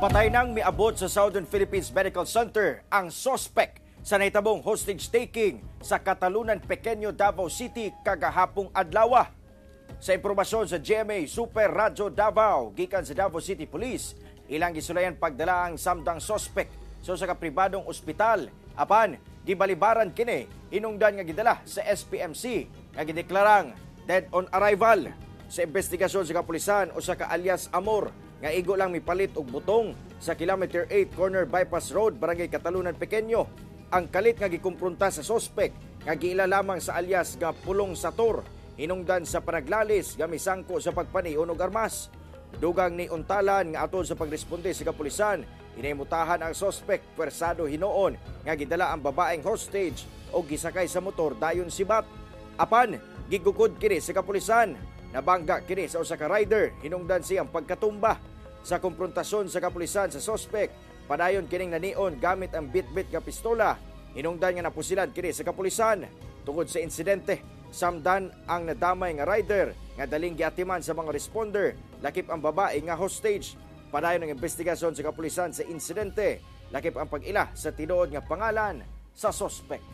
Patay nang miabot sa Southern Philippines Medical Center ang sospek sa nahitabong hostage taking sa Katalunan Pequeño, Davao City kagahapong adlaw. Sa impormasyon sa GMA Super Radyo Davao gikan sa Davao City Police, ilang gisulayan pagdala ang samdang sospek sa usa ka pribadong ospital apan gibalibaran kini hinungdan nga gidala sa SPMC nga gideklarang dead on arrival. Sa investigasyon sa kapulisan, usa ka alias Amor nga igo lang mipalit og butong sa Kilometer 8 Corner Bypass Road, Barangay Katalunan Pequeño. Ang kalit nga gikumpronta sa sospek nga giila lamang sa alias nga Pulong Sator, hinungdan sa panaglalis nga misangko sa pagpanion og armas. Dugang ni untalan nga atol sa pagresponde sa kapulisan, inahimutahan ang sospek pwersado hinuon nga gidala ang babaeng hostage o gisakay sa motor dayon sibat. Apan gigukod kini sa kapulisan, nabangga kini sa usa ka rider hinungdan siyang pagkatumba. Sa komprontasyon sa kapulisan sa sospek, padayon kining nanion gamit ang bit-bit nga pistola, hinungdan nga napusilan kini sa kapulisan. Tungod sa insidente, samdan ang nadamay nga rider nga daling giatiman sa mga responder, lakip ang babae nga hostage. Padayon ang investigasyon sa kapulisan sa insidente, lakip ang pag-ila sa tinuod nga pangalan sa sospek.